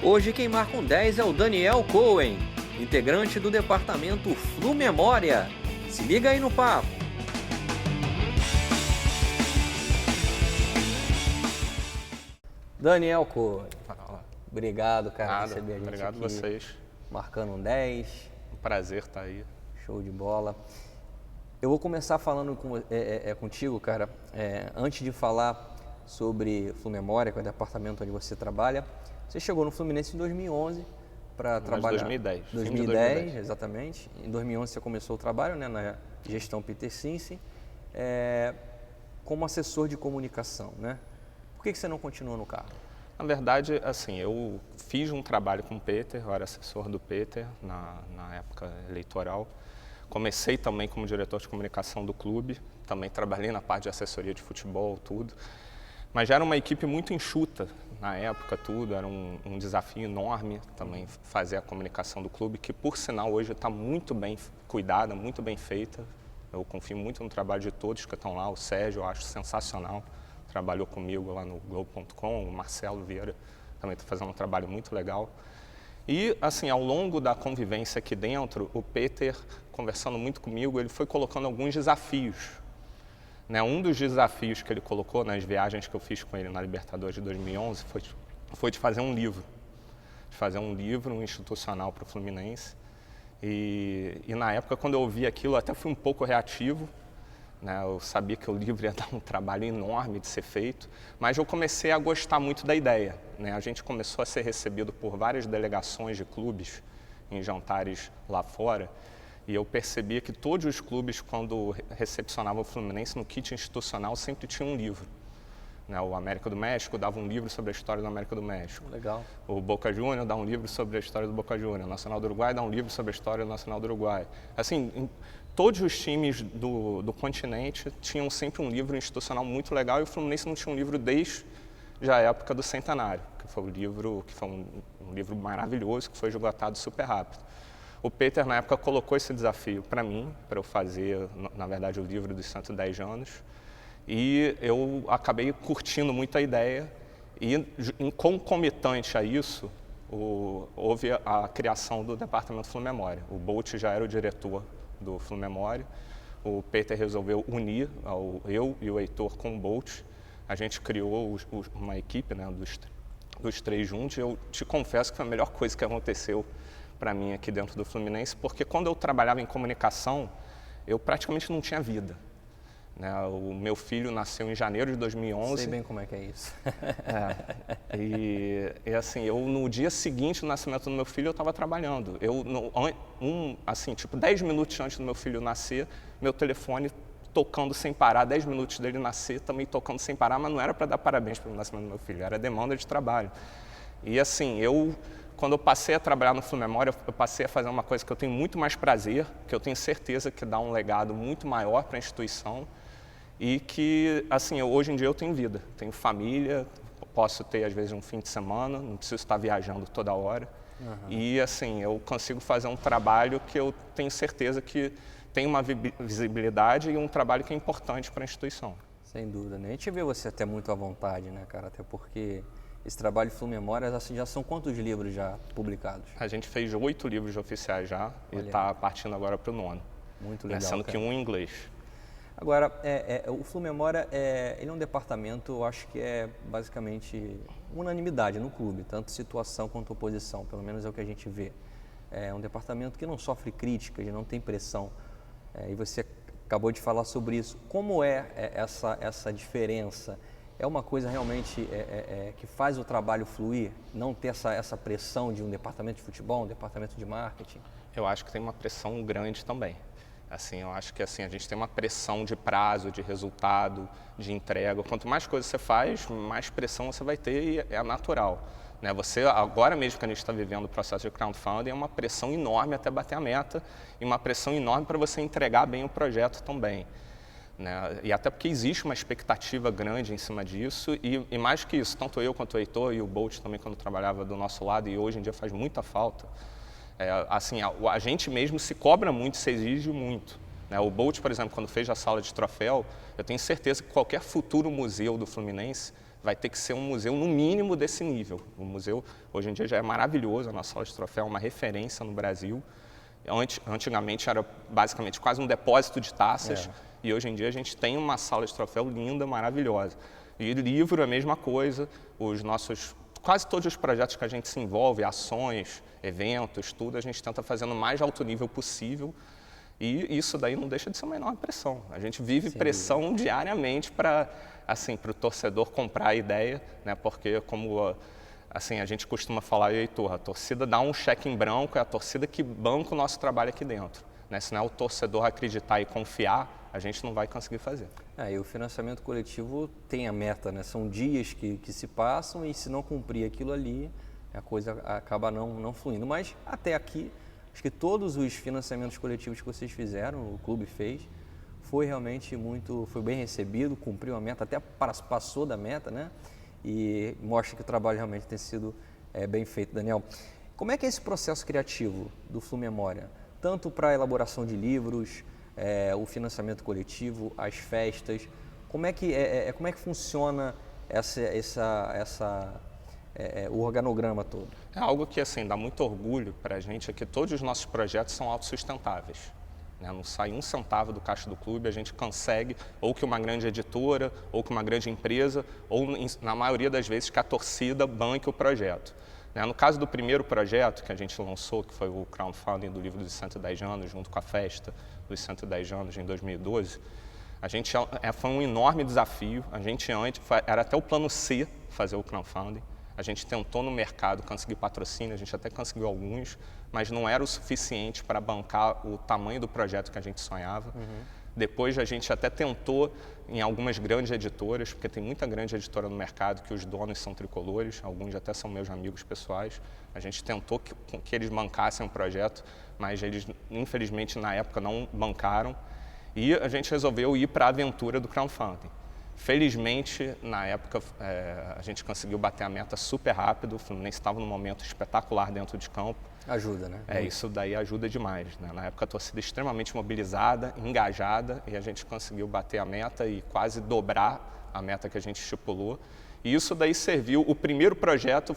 Hoje quem marca um 10 é o Daniel Cohen, integrante do departamento Flu Memória. Se liga aí no papo. Daniel Cohen, obrigado, cara, por receber a gente obrigado aqui. Obrigado vocês. Marcando um 10. Um prazer estar aí. Show de bola. Eu vou começar falando contigo, cara, antes de falar sobre Flu Memória, que é o departamento onde você trabalha. Você chegou no Fluminense em 2011 para trabalhar... 2010. 2010, exatamente. Em 2011 você começou o trabalho, né, na gestão Peter Cincy, como assessor de comunicação, né? Por que você não continua no cargo? Na verdade, assim, eu fiz um trabalho com o Peter, eu era assessor do Peter na época eleitoral. Comecei também como diretor de comunicação do clube, também trabalhei na parte de assessoria de futebol, tudo. Mas já era uma equipe muito enxuta na época, tudo, era um desafio enorme também fazer a comunicação do clube, que por sinal hoje está muito bem cuidada, muito bem feita. Eu confio muito no trabalho de todos que estão lá, o Sérgio eu acho sensacional, trabalhou comigo lá no Globo.com, o Marcelo Vieira também está fazendo um trabalho muito legal. E, assim, ao longo da convivência aqui dentro, o Peter, conversando muito comigo, ele foi colocando alguns desafios. Né? Um dos desafios que ele colocou nas viagens que eu fiz com ele na Libertadores de 2011 foi de fazer um livro. De fazer um livro institucional para o Fluminense. E na época, quando eu ouvi aquilo, eu até fui um pouco reativo. Né? Eu sabia que o livro ia dar um trabalho enorme de ser feito, mas eu comecei a gostar muito da ideia. Né? A gente começou a ser recebido por várias delegações de clubes em jantares lá fora, e eu percebia que todos os clubes, quando recepcionavam o Fluminense no kit institucional, sempre tinham um livro. Né? O América do México dava um livro sobre a história do América do México. Legal. O Boca Juniors dá um livro sobre a história do Boca Juniors. O Nacional do Uruguai dá um livro sobre a história do Nacional do Uruguai. Assim, todos os times do continente tinham sempre um livro institucional muito legal, e o Fluminense não tinha um livro desde a época do Centenário, que foi um livro maravilhoso, que foi esgotado super rápido. O Peter, na época, colocou esse desafio para mim, para eu fazer, na verdade, o livro dos 110 anos, e eu acabei curtindo muito a ideia, e em concomitante a isso, houve a criação do departamento Flu Memória. O Bolt já era o diretor do Flu Memória, o Peter resolveu unir eu e o Heitor com o Bolt. A gente criou uma equipe, né, dos três juntos, e eu te confesso que foi a melhor coisa que aconteceu para mim aqui dentro do Fluminense, porque quando eu trabalhava em comunicação, eu praticamente não tinha vida. Né? O meu filho nasceu em janeiro de 2011. Sei bem como é que é isso. E assim, no dia seguinte do nascimento do meu filho, eu estava trabalhando. Assim, 10 minutos antes do meu filho nascer, meu telefone tocando sem parar, 10 minutos dele nascer, também tocando sem parar, mas não era para dar parabéns pelo nascimento do meu filho, era demanda de trabalho. E assim, quando eu passei a trabalhar no Flu Memória, eu passei a fazer uma coisa que eu tenho muito mais prazer, que eu tenho certeza que dá um legado muito maior para a instituição, e que, assim, hoje em dia eu tenho vida, tenho família, posso ter, às vezes, um fim de semana, não preciso estar viajando toda hora. Uhum. E, assim, eu consigo fazer um trabalho que eu tenho certeza que tem uma visibilidade e um trabalho que é importante para a instituição. Sem dúvida, né? A gente vê você até muito à vontade, né, cara? Até porque esse trabalho de Flu Memória, assim, já são quantos livros já publicados? A gente fez 8 livros oficiais já. Olha. E está partindo agora para o 9º. Muito legal, sendo cara. Que um em inglês. Agora, o Flu Memória, ele é um departamento, eu acho que é basicamente unanimidade no clube, tanto situação quanto oposição, pelo menos é o que a gente vê. É um departamento que não sofre críticas, não tem pressão, e você acabou de falar sobre isso. Como essa diferença? É uma coisa realmente que faz o trabalho fluir, não ter essa pressão de um departamento de futebol, um departamento de marketing? Eu acho que tem uma pressão grande também. Assim, eu acho que assim, a gente tem uma pressão de prazo, de resultado, de entrega. Quanto mais coisas você faz, mais pressão você vai ter, e é natural. Né? Agora mesmo que a gente está vivendo o processo de crowdfunding, é uma pressão enorme até bater a meta, e uma pressão enorme para você entregar bem o projeto também. Né? E até porque existe uma expectativa grande em cima disso, e mais que isso, tanto eu quanto o Heitor e o Bolt também, quando trabalhava do nosso lado, e hoje em dia faz muita falta, assim, a gente mesmo se cobra muito, se exige muito. Né? O Bolt, por exemplo, quando fez a sala de troféu, eu tenho certeza que qualquer futuro museu do Fluminense vai ter que ser um museu no mínimo desse nível. O museu, hoje em dia, já é maravilhoso, a nossa sala de troféu é uma referência no Brasil. Antigamente era basicamente quase um depósito de taças, e hoje em dia a gente tem uma sala de troféu linda, maravilhosa. E livro é a mesma coisa, quase todos os projetos que a gente se envolve, ações, eventos, tudo, a gente tenta fazer no mais alto nível possível, e isso daí não deixa de ser uma enorme pressão. A gente vive pressão diariamente para o torcedor comprar a ideia, né? Porque como a gente costuma falar, Heitor, a torcida dá um cheque em branco, é a torcida que banca o nosso trabalho aqui dentro, né? Se não é o torcedor acreditar e confiar, a gente não vai conseguir fazer. E o financiamento coletivo tem a meta, né? São dias que se passam e se não cumprir aquilo ali, a coisa acaba não fluindo. Mas até aqui, acho que todos os financiamentos coletivos que vocês fizeram, o clube fez, foi realmente foi bem recebido, cumpriu a meta, até passou da meta, né? E mostra que o trabalho realmente tem sido bem feito. Daniel, como é que é esse processo criativo do Flu-Memória? Tanto para a elaboração de livros, o financiamento coletivo, as festas, como é que funciona o organograma todo? É algo que dá muito orgulho para a gente, é que todos os nossos projetos são autossustentáveis. Não sai um centavo do caixa do clube, a gente consegue, ou que uma grande editora, ou que uma grande empresa, ou na maioria das vezes que a torcida banque o projeto. No caso do primeiro projeto que a gente lançou, que foi o crowdfunding do livro dos 110 anos, junto com a festa dos 110 anos em 2012, foi um enorme desafio. Era até o plano C fazer o crowdfunding. A gente tentou no mercado conseguir patrocínio, a gente até conseguiu alguns, mas não era o suficiente para bancar o tamanho do projeto que a gente sonhava. Depois a gente até tentou em algumas grandes editoras, porque tem muita grande editora no mercado que os donos são tricolores, alguns até são meus amigos pessoais. A gente tentou que eles bancassem o projeto, mas eles infelizmente na época não bancaram. E a gente resolveu ir para a aventura do crowdfunding. Felizmente, na época, a gente conseguiu bater a meta super rápido, o Fluminense estava num momento espetacular dentro de campo. Ajuda, né? Isso daí ajuda demais, né? Na época a torcida extremamente mobilizada, engajada, e a gente conseguiu bater a meta e quase dobrar a meta que a gente estipulou. E isso daí o primeiro projeto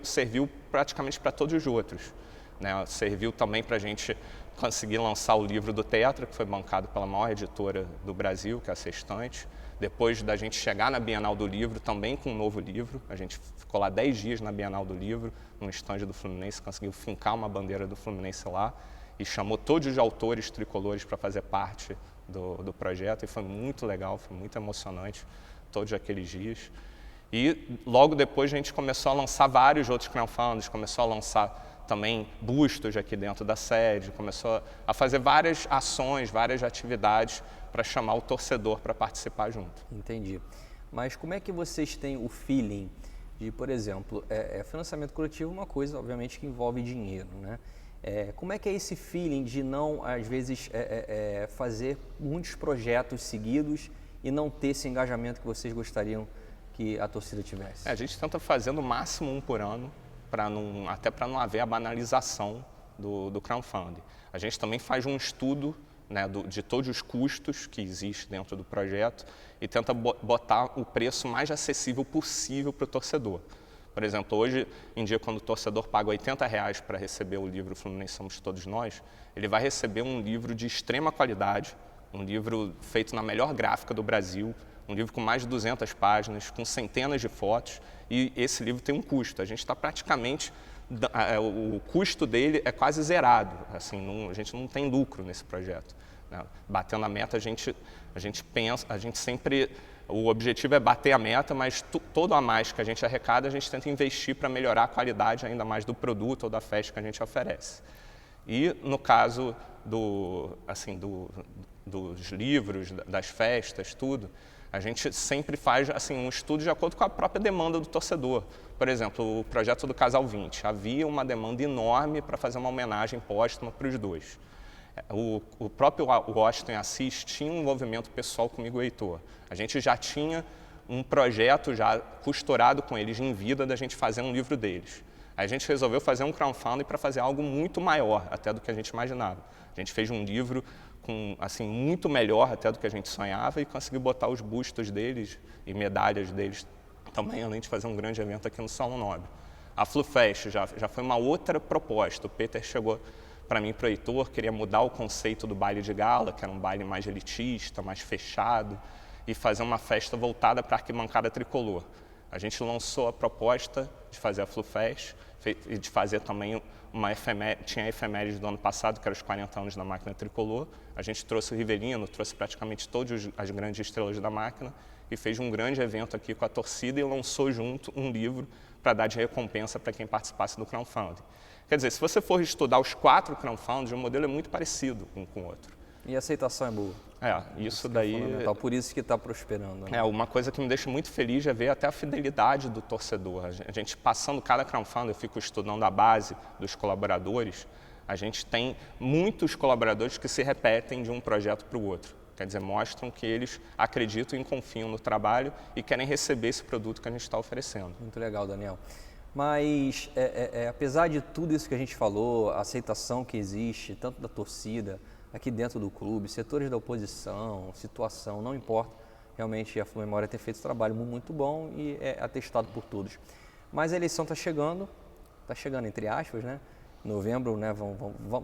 serviu praticamente para todos os outros, né? Serviu também para a gente conseguir lançar o livro do Tetra, que foi bancado pela maior editora do Brasil, que é a Sextante. Depois da gente chegar na Bienal do Livro, também com um novo livro, a gente ficou lá 10 dias na Bienal do Livro, num estande do Fluminense, conseguiu fincar uma bandeira do Fluminense lá e chamou todos os autores tricolores para fazer parte do projeto, e foi muito legal, foi muito emocionante todos aqueles dias. E logo depois a gente começou a lançar vários outros crowdfundings, começou a lançar também bustos aqui dentro da sede, começou a fazer várias ações, várias atividades para chamar o torcedor para participar junto. Entendi. Mas como é que vocês têm o feeling de, por exemplo, financiamento coletivo é uma coisa, obviamente, que envolve dinheiro, né? Como é que é esse feeling de não, às vezes, fazer muitos projetos seguidos e não ter esse engajamento que vocês gostariam que a torcida tivesse? A gente tenta fazer no máximo um por ano, até para não haver a banalização do crowdfunding. A gente também faz um estudo, né, de todos os custos que existem dentro do projeto e tenta botar o preço mais acessível possível para o torcedor. Por exemplo, hoje em dia, quando o torcedor paga R$80 para receber o livro Fluminense Somos Todos Nós, ele vai receber um livro de extrema qualidade, um livro feito na melhor gráfica do Brasil, um livro com mais de 200 páginas, com centenas de fotos, e esse livro tem um custo. A gente está praticamente... O custo dele é quase zerado, a gente não tem lucro nesse projeto, né? Batendo a meta, a gente sempre, o objetivo é bater a meta, mas todo a mais que a gente arrecada, a gente tenta investir para melhorar a qualidade ainda mais do produto ou da festa que a gente oferece. E no caso dos livros, das festas, tudo, a gente sempre faz um estudo de acordo com a própria demanda do torcedor. Por exemplo, o projeto do Casal 20, havia uma demanda enorme para fazer uma homenagem póstuma para os dois. O próprio Washington Assis tinha um envolvimento pessoal comigo e o Heitor. A gente já tinha um projeto já costurado com eles em vida da gente fazer um livro deles. Aí a gente resolveu fazer um crowdfunding para fazer algo muito maior até do que a gente imaginava. A gente fez um livro muito melhor até do que a gente sonhava e conseguiu botar os bustos deles e medalhas deles também além de fazer um grande evento aqui no Salão Nobre. A FluFest já foi uma outra proposta. O Peter chegou para mim, para o Heitor, queria mudar o conceito do baile de gala, que era um baile mais elitista, mais fechado, e fazer uma festa voltada para a arquibancada tricolor. A gente lançou a proposta de fazer a FluFest e de fazer também uma efeméride, tinha a efeméride do ano passado, que era os 40 anos da máquina tricolor. A gente trouxe o Rivelino, trouxe praticamente todas as grandes estrelas da máquina e fez um grande evento aqui com a torcida e lançou junto um livro para dar de recompensa para quem participasse do crowdfunding. Quer dizer, se você for estudar os 4 crowdfundings, o modelo é muito parecido um com o outro. E a aceitação é boa. Isso daí... É fundamental, por isso que está prosperando. Né? Uma coisa que me deixa muito feliz é ver até a fidelidade do torcedor. A gente passando cada crowdfunding, eu fico estudando a base dos colaboradores, a gente tem muitos colaboradores que se repetem de um projeto para o outro. Quer dizer, mostram que eles acreditam e confiam no trabalho e querem receber esse produto que a gente está oferecendo. Muito legal, Daniel. Mas, apesar de tudo isso que a gente falou, a aceitação que existe, tanto da torcida, aqui dentro do clube, setores da oposição, situação, não importa, realmente a FluMemória tem feito esse trabalho muito bom e é atestado por todos. Mas a eleição está chegando entre aspas, né? Em novembro, né,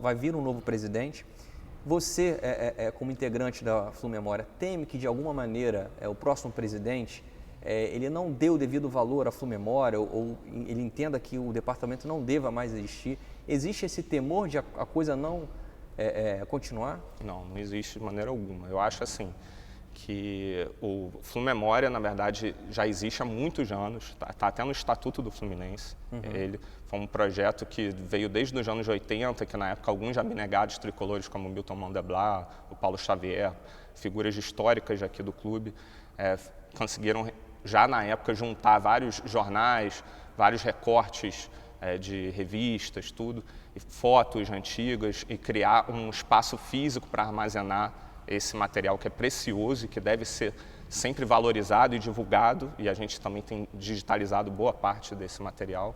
vai vir um novo presidente. Você, como integrante da FluMemória, teme que de alguma maneira o próximo presidente ele não dê o devido valor à FluMemória ou ele entenda que o departamento não deva mais existir? Existe esse temor de a coisa não continuar? Não existe de maneira alguma. Eu acho assim que o FluMemória, na verdade, já existe há muitos anos, está até no Estatuto do Fluminense. Ele foi um projeto que veio desde os anos 80, que na época alguns abnegados tricolores como Milton Mandeblar, o Paulo Xavier, figuras históricas aqui do clube, conseguiram já na época juntar vários jornais, vários recortes de revistas, tudo, e fotos antigas e criar um espaço físico para armazenar esse material que é precioso e que deve ser sempre valorizado e divulgado, e a gente também tem digitalizado boa parte desse material.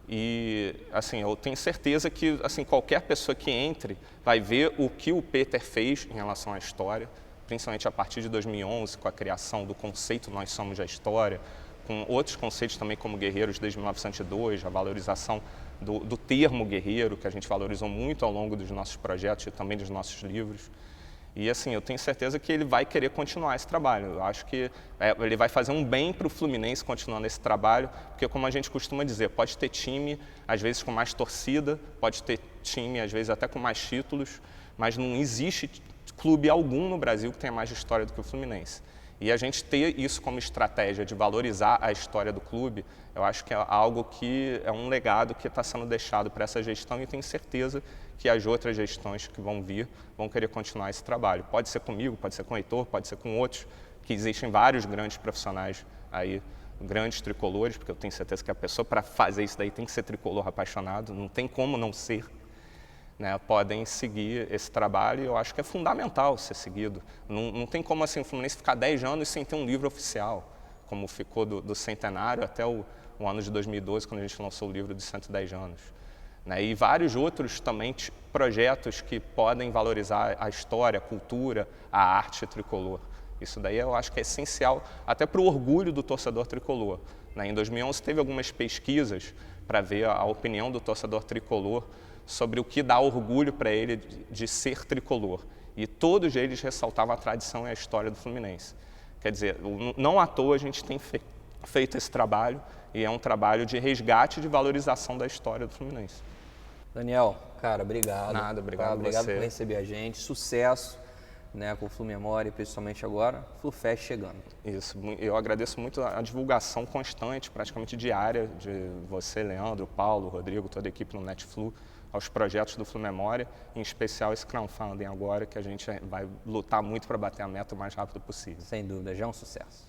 E assim, eu tenho certeza que assim, qualquer pessoa que entre vai ver o que o Peter fez em relação à história, principalmente a partir de 2011, com a criação do conceito Nós Somos a História, com outros conceitos também como guerreiros desde 1902, a valorização do termo guerreiro, que a gente valorizou muito ao longo dos nossos projetos e também dos nossos livros. E assim, eu tenho certeza que ele vai querer continuar esse trabalho. Eu acho que ele vai fazer um bem para o Fluminense continuando esse trabalho, porque como a gente costuma dizer, pode ter time, às vezes com mais torcida, pode ter time, às vezes até com mais títulos, mas não existe clube algum no Brasil que tenha mais história do que o Fluminense. E a gente ter isso como estratégia de valorizar a história do clube, eu acho que é algo que é um legado que está sendo deixado para essa gestão e tenho certeza que as outras gestões que vão vir vão querer continuar esse trabalho. Pode ser comigo, pode ser com o Heitor, pode ser com outros, que existem vários grandes profissionais aí, grandes tricolores, porque eu tenho certeza que a pessoa para fazer isso daí tem que ser tricolor apaixonado, não tem como não ser. Né, podem seguir esse trabalho e eu acho que é fundamental ser seguido. Não tem como assim, o Fluminense ficar 10 anos sem ter um livro oficial, como ficou do centenário até o ano de 2012, quando a gente lançou o livro de 110 anos. Né, e vários outros também projetos que podem valorizar a história, a cultura, a arte tricolor. Isso daí eu acho que é essencial até para o orgulho do torcedor tricolor. Né, em 2011 teve algumas pesquisas para ver a opinião do torcedor tricolor sobre o que dá orgulho para ele de ser tricolor. E todos eles ressaltavam a tradição e a história do Fluminense. Quer dizer, não à toa a gente tem feito esse trabalho e é um trabalho de resgate e de valorização da história do Fluminense. Daniel, cara, obrigado. Nada, obrigado Obrigado você. por receber a gente. Sucesso, né, com o FluMemória, principalmente agora, FluFest chegando. Isso, eu agradeço muito a divulgação constante, praticamente diária, de você, Leandro, Paulo, Rodrigo, toda a equipe no NetFlu, aos projetos do FluMemória, em especial esse crowdfunding agora, que a gente vai lutar muito para bater a meta o mais rápido possível. Sem dúvida, já é um sucesso.